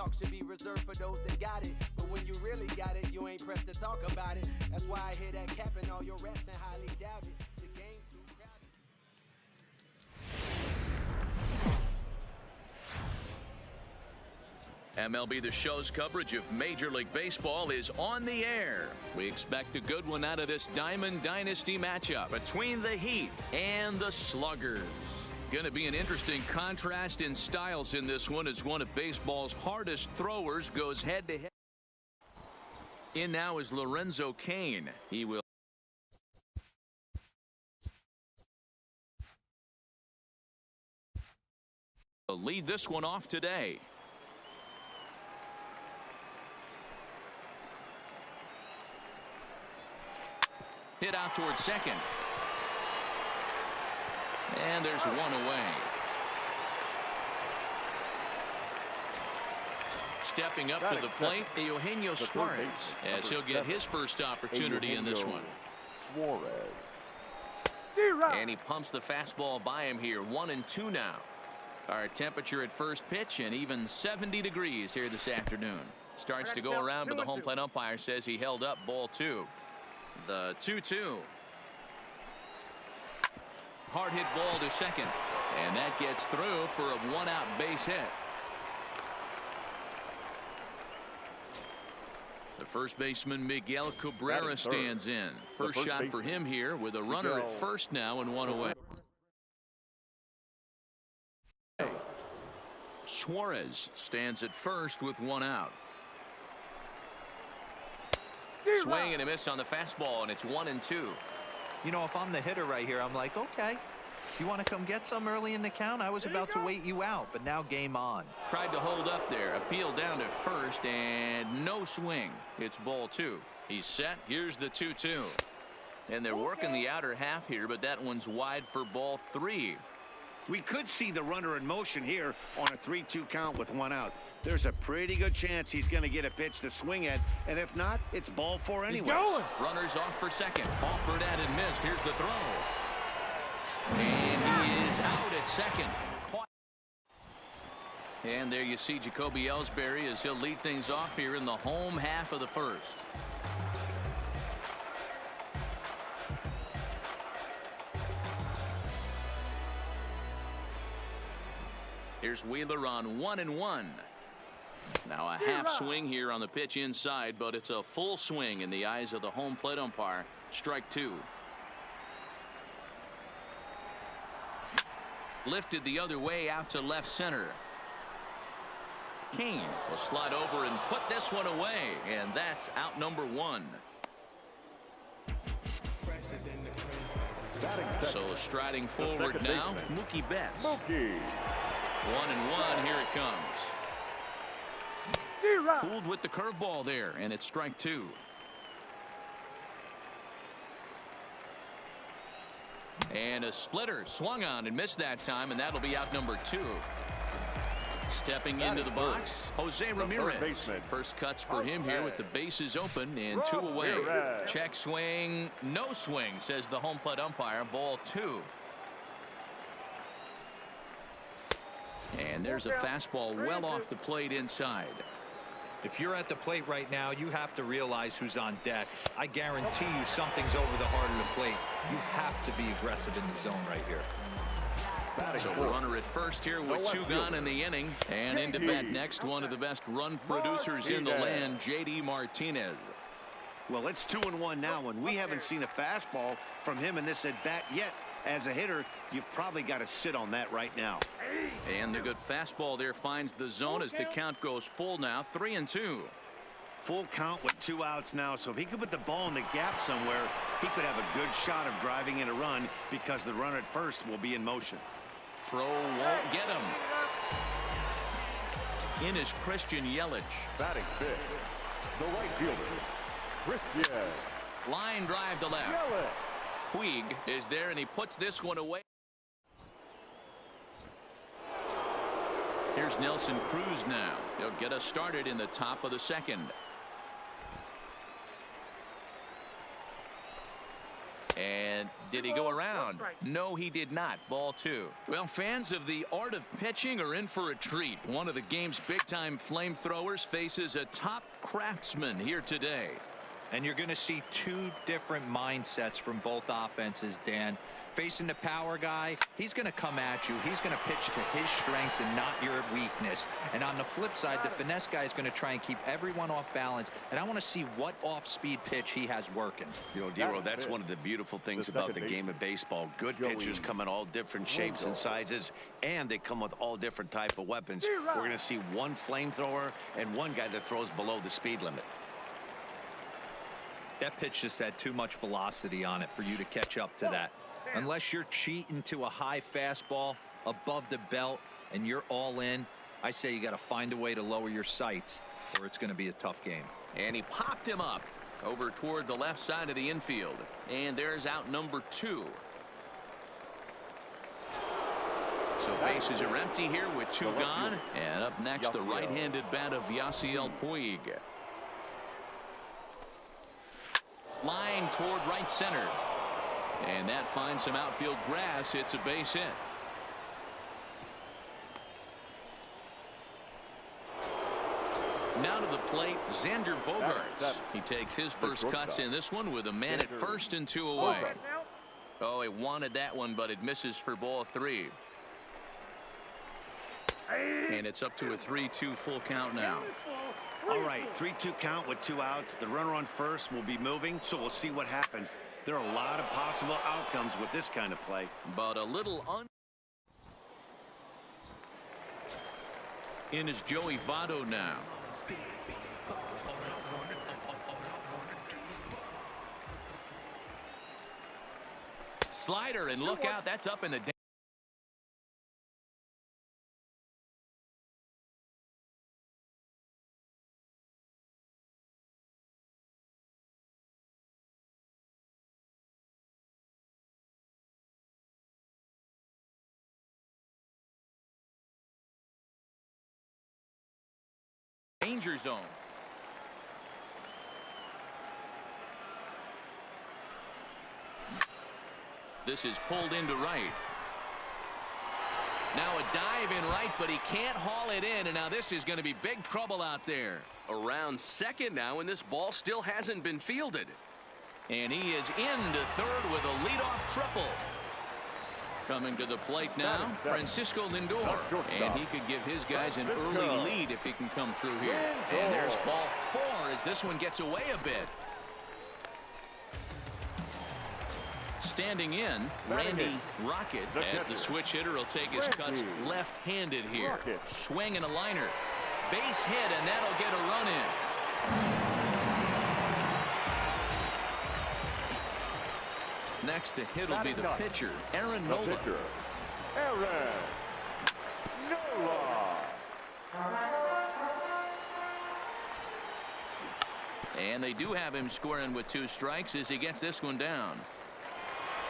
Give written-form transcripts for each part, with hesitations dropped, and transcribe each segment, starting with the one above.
talk should be reserved for those that got it. But when you really got it, you ain't pressed to talk about it. That's why I hear that cap in all your raps and highly doubt it. The game too crowded. MLB The Show's coverage of Major League Baseball is on the air. We expect a good one out of this Diamond Dynasty matchup between the Heat and the Sluggers. Going to be an interesting contrast in styles in this one as one of baseball's hardest throwers goes head-to-head. In now is Lorenzo Cain. He will lead this one off today. Hit out towards second. And there's one away. Stepping up to the plate, Eugenio Suarez, as he'll get his first opportunity in this one. And he pumps the fastball by him here. 1-2 now. Our temperature at first pitch and even 70 degrees here this afternoon. Starts to go around, but the home plate umpire says he held up ball 2. The 2-2. Hard hit ball to second, and that gets through for a 1-out base hit. The first baseman Miguel Cabrera stands in. First shot for him here with a runner at first now and one away. Suarez stands at first with 1 out. Swing and a miss on the fastball, and it's 1-2. You know, if I'm the hitter right here, I'm like, okay, you want to come get some early in the count? I was about to wait you out, but now game on. Tried to hold up there. Appeal down to first, and no swing. It's ball 2. He's set. Here's the 2-2. And they're working the outer half here, but that one's wide for ball 3. We could see the runner in motion here on a 3-2 count with 1 out. There's a pretty good chance he's going to get a pitch to swing at, and if not, it's ball 4 anyway. Runners off for second. Offered at and missed. Here's the throw. And he is out at second. And there you see Jacoby Ellsbury as he'll lead things off here in the home half of the first. Here's Wheeler on 1-1. Now a half swing here on the pitch inside, but it's a full swing in the eyes of the home plate umpire. Strike 2. Lifted the other way out to left center. Cain will slide over and put this one away, and that's out number 1. So striding forward now, Mookie Betts. 1-1, here it comes. Fooled with the curveball there, and it's strike 2. And a splitter swung on and missed that time, and that'll be out number 2. Stepping into the box, Jose Ramirez. First cuts for him here with the bases open and 2 away. Check swing, no swing, says the home plate umpire. Ball 2. And there's a fastball well off the plate inside. If you're at the plate right now, you have to realize who's on deck. I guarantee you something's over the heart of the plate. You have to be aggressive in the zone right here. So the runner at first here with 2 gone in the inning. And into bat next, one of the best run producers in the land, J.D. Martinez. Well, it's 2-1 now, and we haven't seen a fastball from him in this at bat yet. As a hitter, you've probably got to sit on that right now. And the good fastball there finds the zone as the count goes full now. 3-2. Full count with 2 outs now, so if he could put the ball in the gap somewhere, he could have a good shot of driving in a run because the runner at first will be in motion. Throw won't get him. In is Christian Yelich. Batting 5th, the right fielder, Christian. Line drive to left. Puig is there, and he puts this one away. Here's Nelson Cruz now. He'll get us started in the top of the second. And did he go around? No, he did not. Ball 2. Well, fans of the art of pitching are in for a treat. One of the game's big-time flamethrowers faces a top craftsman here today. And you're going to see two different mindsets from both offenses, Dan. Facing the power guy, he's going to come at you. He's going to pitch to his strengths and not your weakness. And on the flip side, the finesse guy is going to try and keep everyone off balance. And I want to see what off-speed pitch he has working. You know, Dero, that's one of the beautiful things about the game of baseball. Good pitchers come in all different shapes and sizes, and they come with all different type of weapons. We're going to see one flamethrower and one guy that throws below the speed limit. That pitch just had too much velocity on it for you to catch up to that. Unless you're cheating to a high fastball above the belt and you're all in, I say you got to find a way to lower your sights or it's going to be a tough game. And he popped him up over toward the left side of the infield. And there's out number 2. So bases are empty here with 2 gone. And up next, the right-handed bat of Yasiel Puig. Line toward right center. And that finds some outfield grass. It's a base hit. Now to the plate, Xander Bogaerts. He takes his first cuts in this one with a man at first and 2 away. Oh, he wanted that one, but it misses for ball 3. And it's up to a 3-2 full count now. All right, 3-2 count with 2 outs. The runner on first will be moving, so we'll see what happens. There are a lot of possible outcomes with this kind of play. But a little in is Joey Votto now. Slider, and look out, that's up in the danger zone. This is pulled into right. Now a dive in right, but he can't haul it in, and now this is going to be big trouble out there. Around second now, and this ball still hasn't been fielded. And he is into third with a leadoff triple. Coming to the plate now, Francisco Lindor. And he could give his guys an early lead if he can come through here. And there's ball 4 as this one gets away a bit. Standing in, Randy Rocket, as the switch hitter will take his cuts left-handed here. Swing and a liner. Base hit, and that'll get a run in. Next to hit will be the pitcher, Aaron Nola. And they do have him scoring with 2 strikes as he gets this one down.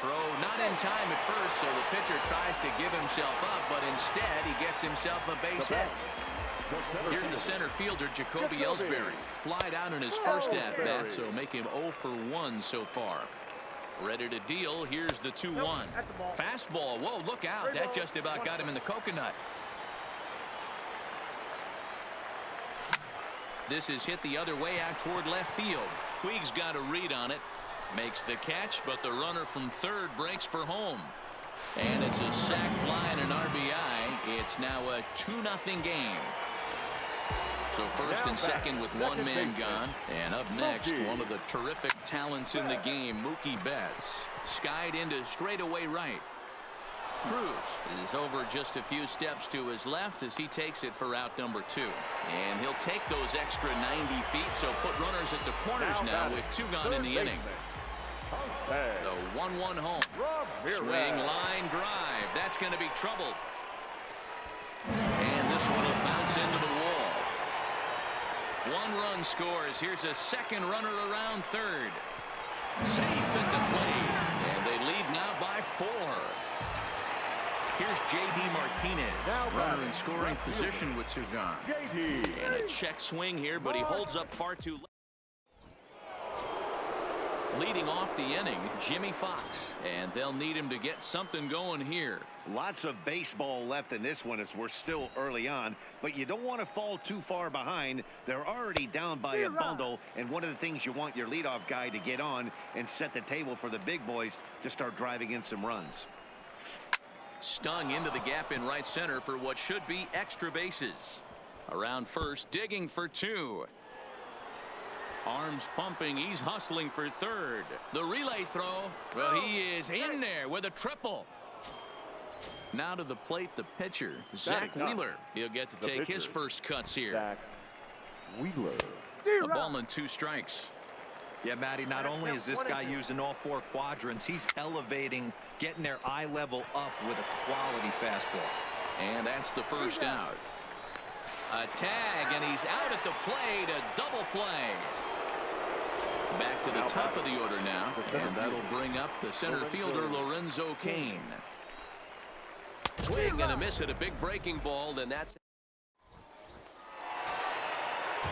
Throw not in time at first, so the pitcher tries to give himself up, but instead he gets himself a base hit. Here's the center fielder, Jacoby Ellsbury. Flied out in his first at-bat, so make him 0 for 1 so far. Ready to deal. Here's the 2-1. Fastball. Whoa, look out. That just about got him in the coconut. This is hit the other way out toward left field. Puig's got a read on it. Makes the catch, but the runner from third breaks for home. And it's a sac fly and an RBI. It's now a 2-0 game. So first and second with 1 man gone. And up next, one of the terrific talents in the game, Mookie Betts. Skied into straightaway right. Cruz is over just a few steps to his left as he takes it for out number 2. And he'll take those extra 90 feet, so put runners at the corners now with 2 gone in the inning. The 1-1 home. Swing, line, drive. That's going to be trouble. And this one will bounce into the wall. 1 run scores. Here's a second runner around third. Safe at the plate. And they lead now by 4. Here's J.D. Martinez. Runner in scoring position with 2 gone. And a check swing here, but he holds up far too late. Leading off the inning, Jimmy Fox, and they'll need him to get something going here. Lots of baseball left in this one as we're still early on, but you don't want to fall too far behind. They're already down by a bundle, and one of the things you want your leadoff guy to get on and set the table for the big boys to start driving in some runs. Stung into the gap in right center for what should be extra bases. Around first, digging for 2. Arms pumping, he's hustling for third. The relay throw, but he is in there with a triple. Now to the plate, the pitcher, Zach Wheeler. He'll get to take his first cuts here. Zach Wheeler. A ball and 2 strikes. Yeah, Matty, not only is this guy using all 4 quadrants, he's elevating, getting their eye level up with a quality fastball. And that's the first out. A tag, and he's out at the plate. A double play. Back to the top of the order now, and that'll bring up the center fielder, Lorenzo Cain. Swing and a miss at a big breaking ball, and that's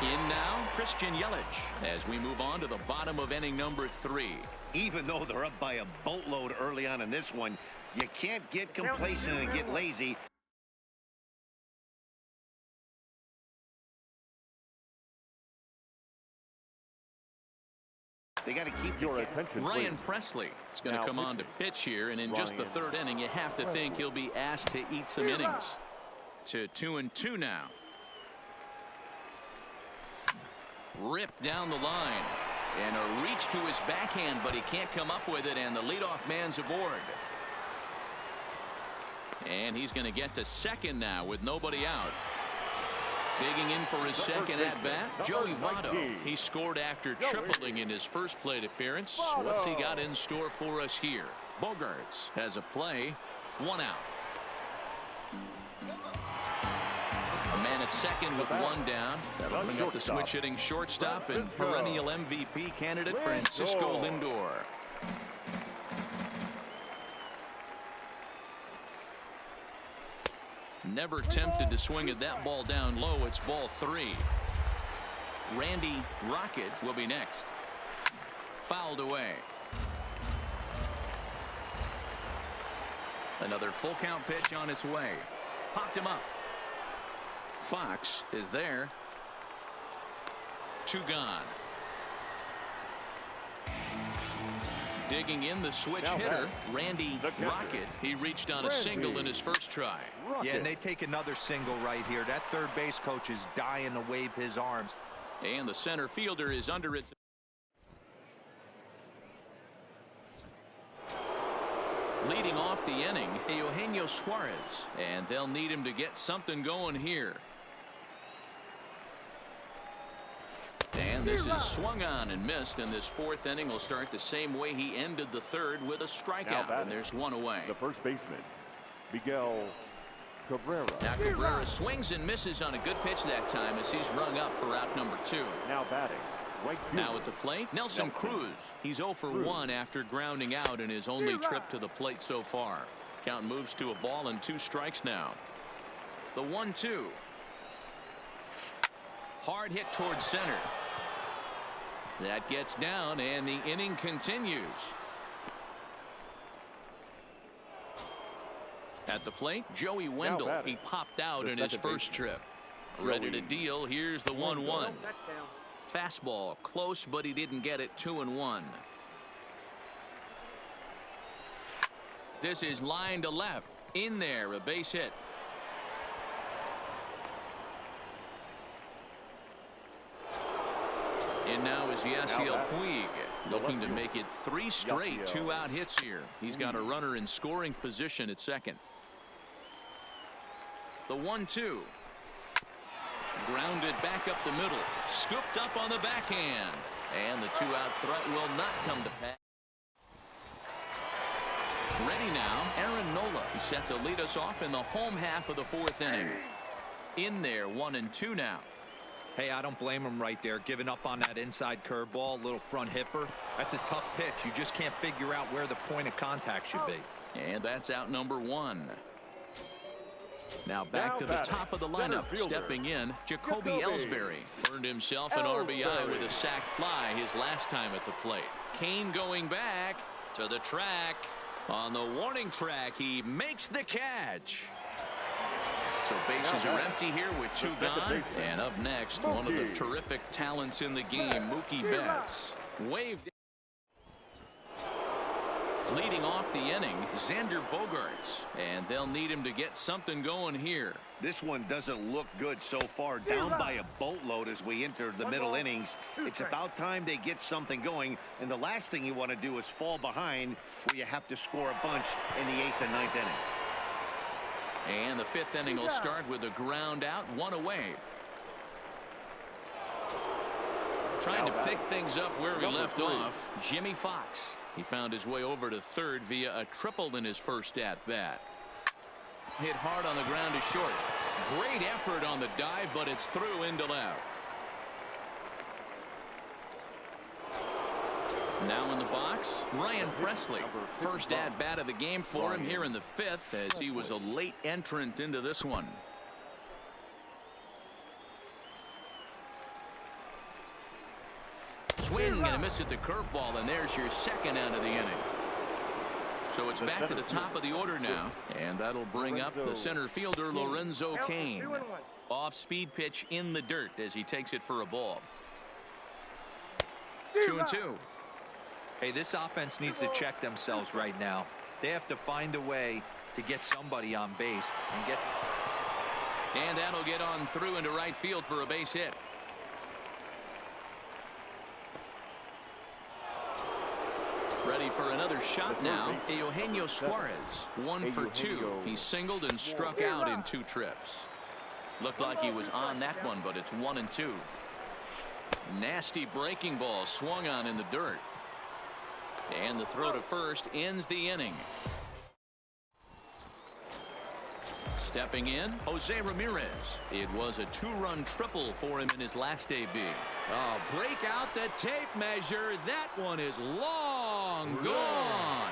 in now. Christian Yelich as we move on to the bottom of inning number 3. Even though they're up by a boatload early on in this one, you can't get complacent and get lazy. They got to keep your attention. Ryan Presley is going to come on to pitch here, and in just the 3rd inning, you have to think he'll be asked to eat some innings. To 2-2 now. Ripped down the line, and a reach to his backhand, but he can't come up with it, and the leadoff man's aboard. And he's going to get to second now with nobody out. Digging in for his second at-bat, Joey Votto. He scored after tripling in his first plate appearance. What's he got in store for us here? Bogarts has a play. 1 out. A man at second with 1 down. That'll bring up the switch-hitting shortstop and perennial MVP candidate Francisco Lindor. Never tempted to swing at that ball down low. It's ball 3. Randy Rocket will be next. Fouled away. Another full count pitch on its way. Popped him up. Fox is there. 2 gone. Digging in the switch hitter, Randy Rocket. He reached on a single in his first try. Yeah, and they take another single right here. That third base coach is dying to wave his arms. And the center fielder is under it. Leading off the inning, Eugenio Suarez, and they'll need him to get something going here. And this is swung on and missed, and this 4th inning will start the same way he ended the 3rd with a strikeout, and there's 1 away. The first baseman, Miguel Cabrera. Now Cabrera swings and misses on a good pitch that time as he's rung up for out number 2. Now batting. Now at the plate, Nelson Cruz. He's 0 for 1 after grounding out in his only trip to the plate so far. Count moves to a ball and 2 strikes now. The 1-2. Hard hit towards center. That gets down, and the inning continues. At the plate, Joey Wendell. He popped out in his first trip. Ready to deal. Here's the 1-1. Fastball close, but he didn't get it. 2-1. This is line to left. In there, a base hit. And now is Yasiel Puig, looking to make it 3 straight 2-out hits here. He's got a runner in scoring position at second. The 1-2. Grounded back up the middle. Scooped up on the backhand. And the 2-out threat will not come to pass. Ready now, Aaron Nola. He's set to lead us off in the home half of the 4th inning. In there, 1-2 now. Hey, I don't blame him right there, giving up on that inside curveball, little front hipper. That's a tough pitch. You just can't figure out where the point of contact should be. And that's out number 1. Now back to the top of the lineup. Stepping in, Jacoby Ellsbury earned himself an RBI with a sac fly his last time at the plate. Kane going back to the track. On the warning track, he makes the catch. So bases are empty here with 2 gone. And up next, one of the terrific talents in the game, Mookie Betts. Waved. Leading off the inning, Xander Bogaerts. And they'll need him to get something going here. This one doesn't look good so far. Down by a boatload as we enter the middle innings. It's about time they get something going. And the last thing you want to do is fall behind where you have to score a bunch in the 8th and 9th inning. And the 5th inning will start with a ground out, 1 away. Trying to pick things up where he left off, Jimmy Fox. He found his way over to third via a triple in his first at-bat. Hit hard on the ground to short. Great effort on the dive, but it's through into left. Now in the box, Ryan Presley. First at-bat of the game for him here in the 5th, as he was a late entrant into this one. Swing and a miss at the curveball, and there's your second out of the inning. So it's back to the top of the order now, and that'll bring up the center fielder Lorenzo Cain. Off-speed pitch in the dirt as he takes it for a ball. 2-2. Hey, this offense needs to check themselves right now. They have to find a way to get somebody on base and get. And that'll get on through into right field for a base hit. Ready for another shot now. Eugenio Suarez, 1 for 2. He singled and struck out in 2 trips. Looked like he was on that one, but it's 1-2. Nasty breaking ball swung on in the dirt. And the throw to first ends the inning. Stepping in, Jose Ramirez. It was a 2-run triple for him in his last AB. Oh, break out the tape measure. That one is long gone.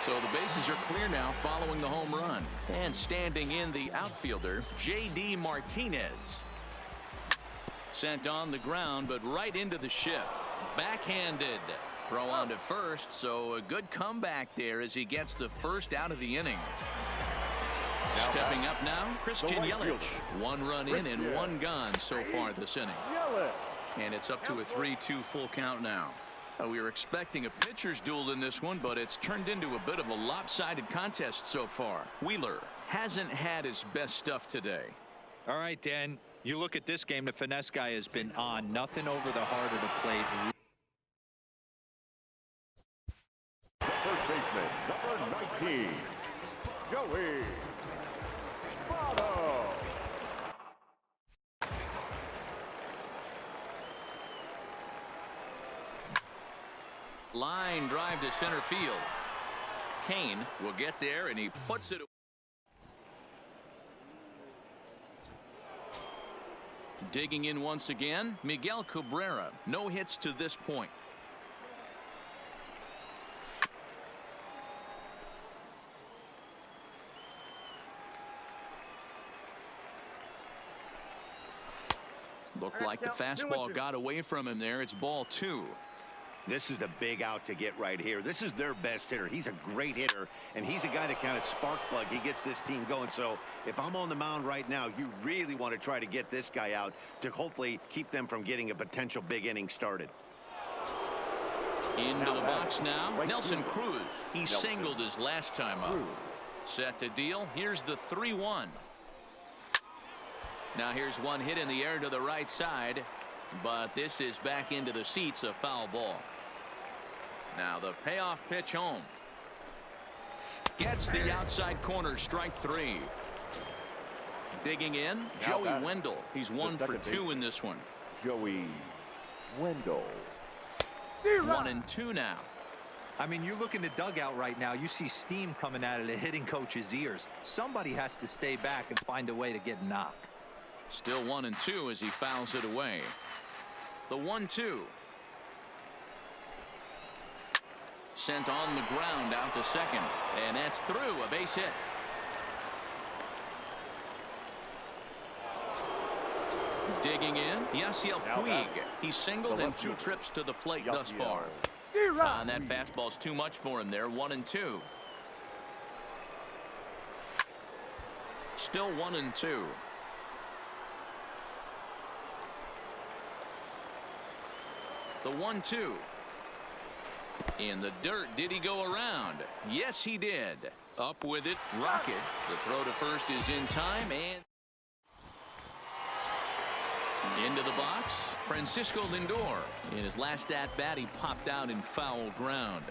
So the bases are clear now following the home run. And standing in, the outfielder, J.D. Martinez. Sent on the ground, but right into the shift. Backhanded. Throw on to first, so a good comeback there as he gets the first out of the inning. Stepping up now, Christian Yelich. 1 run in and 1 gone so far this inning. And it's up to a 3-2 full count now. We were expecting a pitcher's duel in this one, but it's turned into a bit of a lopsided contest so far. Wheeler hasn't had his best stuff today. All right, Dan, you look at this game, the finesse guy has been on. Nothing over the heart of the plate. First baseman, number 19, Joey Votto. Line drive to center field. Cain will get there, and he puts it away. Digging in once again, Miguel Cabrera. No hits to this point. Looked like the fastball got away from him there. It's ball 2. This is the big out to get right here. This is their best hitter. He's a great hitter, and he's a guy that kind of spark plug. He gets this team going. So if I'm on the mound right now, you really want to try to get this guy out to hopefully keep them from getting a potential big inning started. Into the box now, Nelson Cruz. He singled his last time up. Set to deal. Here's the 3-1. Now here's one hit in the air to the right side, but this is back into the seats, a foul ball. Now the payoff pitch home. Gets the outside corner, strike 3. Digging in, Joey Wendell. He's 1 for 2 in this one. Joey Wendell. 1-2 now. I mean, you look in the dugout right now, you see steam coming out of the hitting coach's ears. Somebody has to stay back and find a way to get knocked. Still 1-2 as he fouls it away. The 1-2. It's sent on the ground out to second, and that's through, a base hit. Digging in, Yasiel Puig. He's singled in 2 trips to the plate thus far. And that fastball's too much for him there. 1-2. Still 1-2. The 1-2. In the dirt. Did he go around? Yes, he did. Up with it. Rocket. The throw to first is in time, and into the box, Francisco Lindor. In his last at-bat, he popped out in foul ground.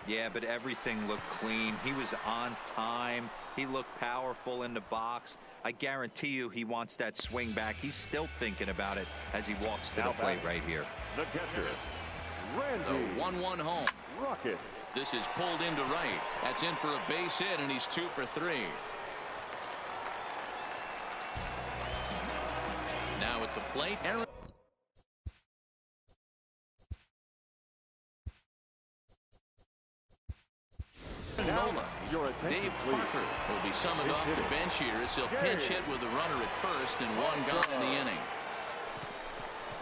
Yeah, but everything looked clean. He was on time. He looked powerful in the box. I guarantee you he wants that swing back. He's still thinking about it as he walks to the plate right here. The catcher, The 1-1 home. Rocket. This is pulled into right. That's in for a base hit, and he's 2 for 3. Now at the plate, Aaron. Nola. Dave Parker will be summoned off the bench here as he'll pinch hit with a runner at first and 1 gone in the inning.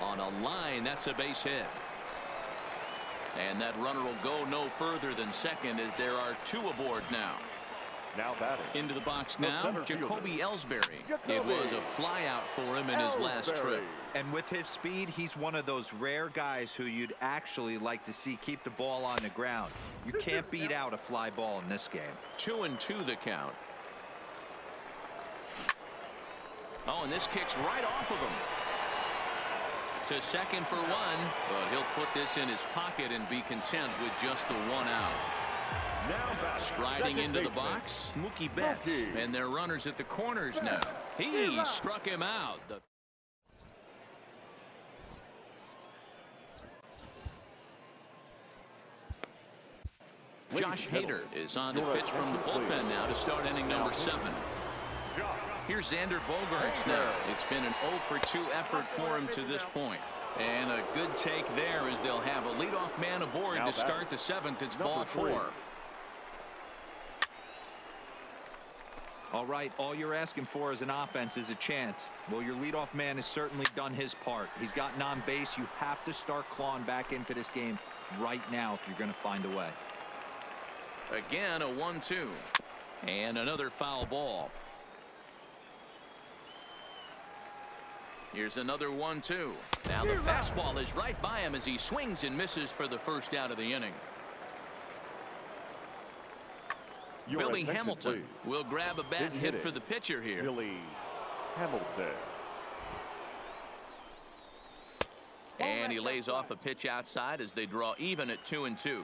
On a line, that's a base hit. And that runner will go no further than second as there are 2 aboard now. Now batting. Into the box now, Jacoby Ellsbury. It was a fly out for him in his last trip. And with his speed, he's one of those rare guys who you'd actually like to see keep the ball on the ground. You can't beat out a fly ball in this game. 2-2 the count. Oh, and this kicks right off of him. To second for 1, but he'll put this in his pocket and be content with just the 1 out. Striding into the box, Mookie Betts, and their runners at the corners now. He struck him out. Josh Hader is on the pitch from the bullpen now to start inning number 7. Here's Xander Bogaerts now. It's been an 0-for-2 effort for him to this point. And a good take there as they'll have a leadoff man aboard to start the 7th. It's ball 4. All right, all you're asking for as an offense is a chance. Well, your leadoff man has certainly done his part. He's gotten on base. You have to start clawing back into this game right now if you're going to find a way. Again, a 1-2. And another foul ball. Here's another 1-2. Now the fastball is right by him as he swings and misses for the first out of the inning. Billy Hamilton will grab a bat and hit for the pitcher here. Billy Hamilton. And he lays off a pitch outside as they draw even at 2-2.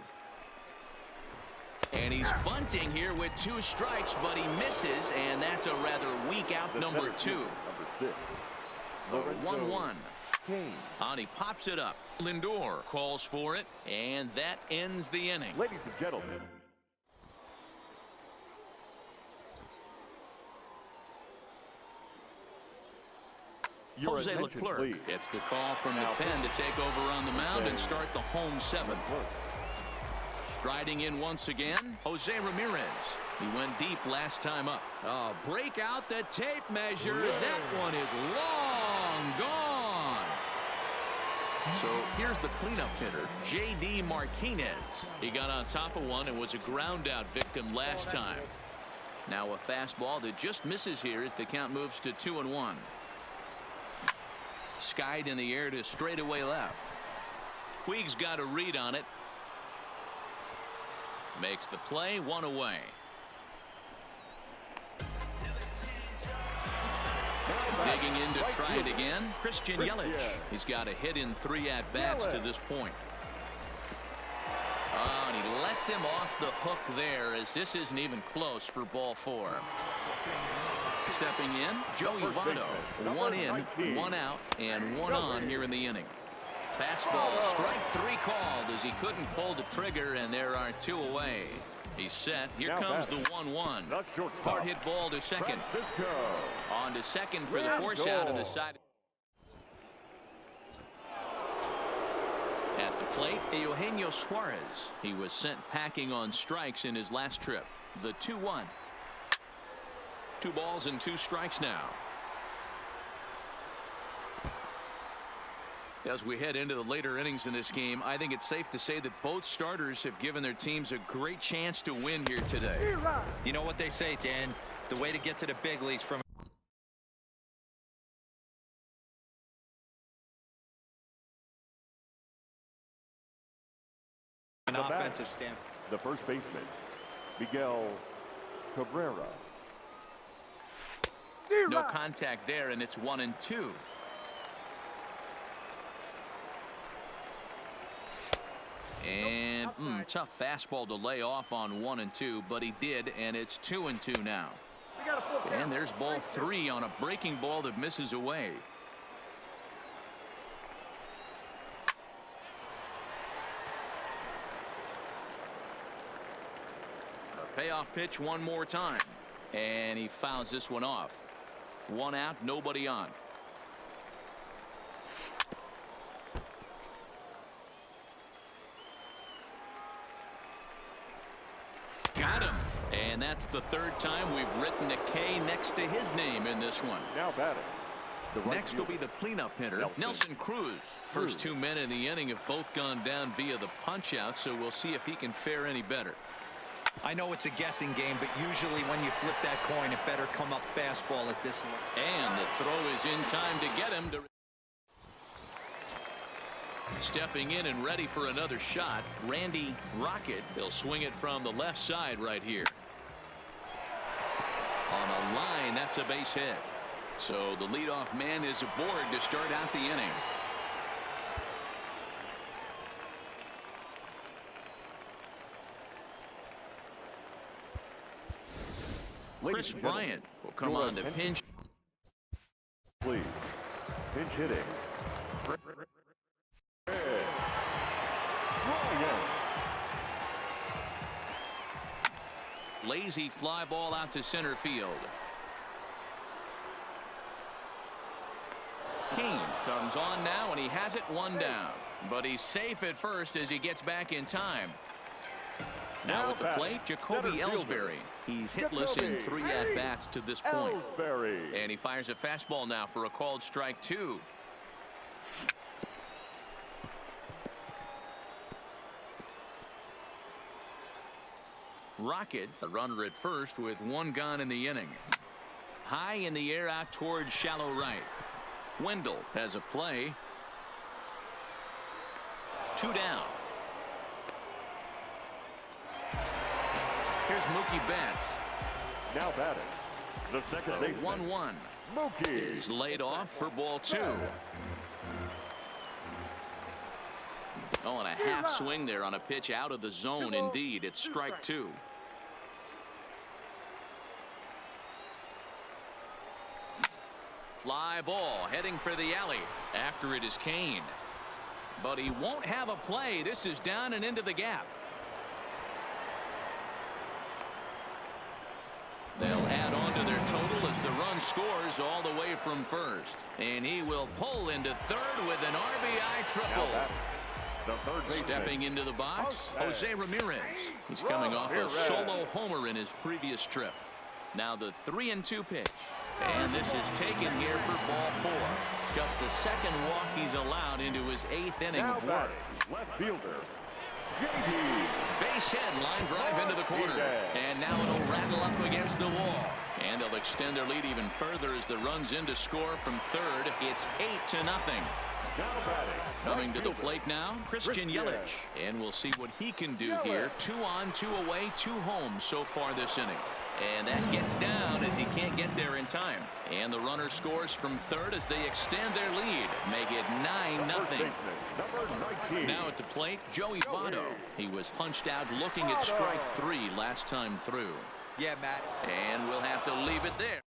And he's bunting here with 2 strikes, but he misses, and that's a rather weak out number 2. Number 6. The 1-1. And he pops it up. Lindor calls for it, and that ends the inning. Ladies and gentlemen. Jose Leclerc gets the call from the pen to take over on the mound and start the home 7th. Striding in once again, Jose Ramirez. He went deep last time up. Oh, break out the tape measure. That one is long gone. So here's the cleanup hitter, J.D. Martinez. He got on top of one and was a ground out victim last time. Now a fastball that just misses here as the count moves to 2-1. Skied in the air to straightaway left. Puig's got a read on it. Makes the play, 1 away. Digging in to try it again, Christian Yelich. He's got a hit in 3 at-bats to this point. Oh, and he lets him off the hook there as this isn't even close for ball 4. Stepping in, Joey Votto. 1 in, 1 out, and 1 on here in the inning. Fastball, strike 3 called as he couldn't pull the trigger, and there are 2 away. He's set. Here comes the 1-1. Hard hit ball to second. On to second for the force out in the side. At the plate, Eugenio Suarez. He was sent packing on strikes in his last trip. The 2-1. 2 balls and 2 strikes now. As we head into the later innings in this game, I think it's safe to say that both starters have given their teams a great chance to win here today. You know what they say, Dan? The way to get to the big leagues from an offensive standpoint. The first baseman, Miguel Cabrera. No contact there, and it's 1-2. And tough fastball to lay off on 1-2, but he did, and it's 2-2 now. And there's ball 3 on a breaking ball that misses away. A payoff pitch one more time, and he fouls this one off. 1 out, nobody on. Got him. And that's the 3rd time we've written a K next to his name in this one. Now batting. Next will be the cleanup hitter, Nelson Cruz. First 2 men in the inning have both gone down via the punch out, so we'll see if he can fare any better. I know it's a guessing game, but usually when you flip that coin, it better come up fastball at this level. And the throw is in time to get him to. Stepping in and ready for another shot, Randy Rocket. He'll swing it from the left side right here. On a line, that's a base hit. So the leadoff man is aboard to start out the inning. Chris Bryant will come on the pinch. Please. Pinch hitting. Lazy fly ball out to center field. King comes on now, and he has it 1 down. But he's safe at first as he gets back in time. Now at the plate, Jacoby Ellsbury. He's hitless in 3 at-bats to this point. And he fires a fastball now for a called strike 2. Rocket, the runner at first with 1 gone in the inning. High in the air out towards shallow right. Wendell has a play. 2 down. Here's Mookie Betts. Now batting. The second baseman. 1-1. Mookie is laid off for ball 2. Oh, and a half swing there on a pitch out of the zone. Indeed, it's strike 2. Fly ball heading for the alley. After it is Kane. But he won't have a play. This is down and into the gap. They'll add on to their total as the run scores all the way from first. And he will pull into third with an RBI triple. Stepping into the box, Jose Ramirez. He's coming off a solo homer in his previous trip. Now the 3-2 pitch. And this is taken here for ball 4. Just the 2nd walk he's allowed into his 8th inning of work. Left fielder. Base hit, line drive into the corner. And now it'll rattle up against the wall. And they'll extend their lead even further as the run's in to score from third. It's 8-0. Coming to the plate now, Christian Yelich. And we'll see what he can do here. 2 on, 2 away, 2 home so far this inning. And that gets down as he can't get there in time. And the runner scores from third as they extend their lead. Make it 9-0. Now at the plate, Joey Votto. He was punched out looking at strike 3 last time through. Yeah, Matt. And we'll have to leave it there.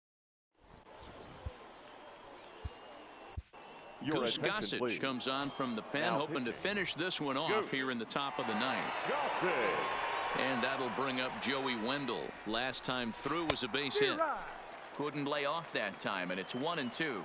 Gossage comes on from the pen, hoping to finish this one off here in the top of the 9th. And that'll bring up Joey Wendell. Last time through was a base hit. Couldn't lay off that time, and it's 1-2.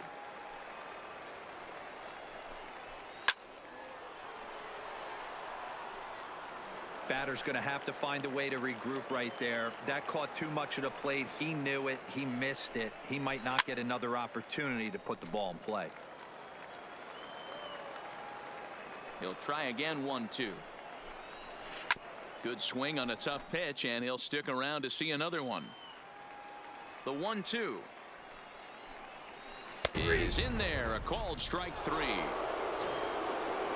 Batter's going to have to find a way to regroup right there. That caught too much of the plate. He knew it. He missed it. He might not get another opportunity to put the ball in play. He'll try again. 1-2. Good swing on a tough pitch, and he'll stick around to see another one. The 1-2 is in there. A called strike 3.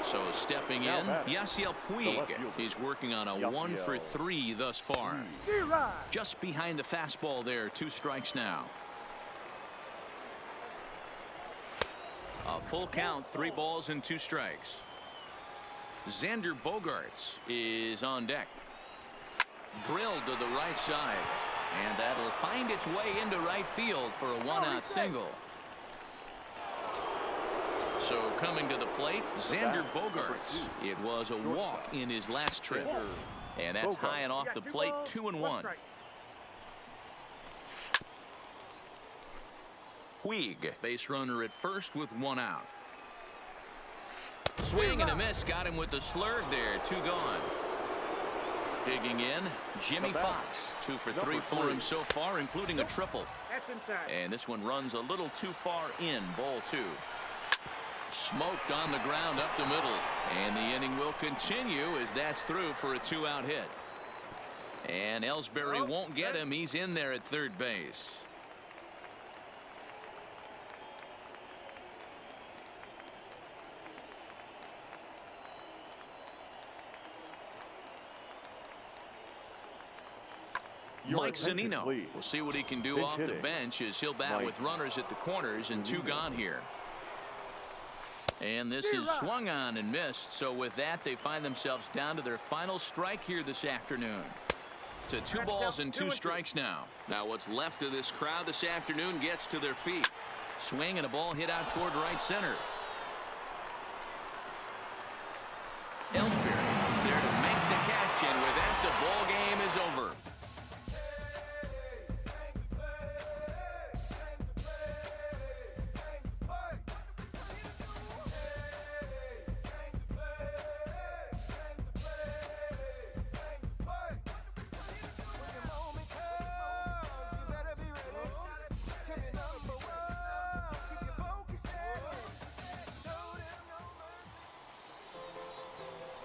So stepping in, Yasiel Puig. He's working on a 1-for-3 thus far. Just behind the fastball there. 2 strikes now. A full count. 3 balls and 2 strikes. Xander Bogaerts is on deck. Drilled to the right side, and that'll find its way into right field for a 1-out single. So coming to the plate, Xander Bogaerts. It was a walk in his last trip, and that's high and off the plate. 2-1. Puig, base runner at first with 1 out. Swing and a miss, got him with the slurve there. 2 gone. Digging in, Jimmy Fox. 2 for 3 for him so far, including a triple. And this one runs a little too far in. Ball 2. Smoked on the ground up the middle, and the inning will continue as that's through for a 2-out hit. And Ellsbury won't get him. He's in there at third base. Mike Zunino. We'll see what he can do off the bench as he'll bat with runners at the corners and 2 gone here. And this is swung on and missed. So with that, they find themselves down to their final strike here this afternoon. To 2 balls and 2 strikes now. Now what's left of this crowd this afternoon gets to their feet. Swing and a ball hit out toward right center. Ellsbury is there to make the catch, and with that, the ball game is over.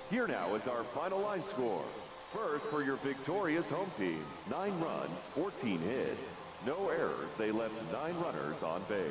Here now is our final line score. First, for your victorious home team, 9 runs, 14 hits. No errors. They left 9 runners on base.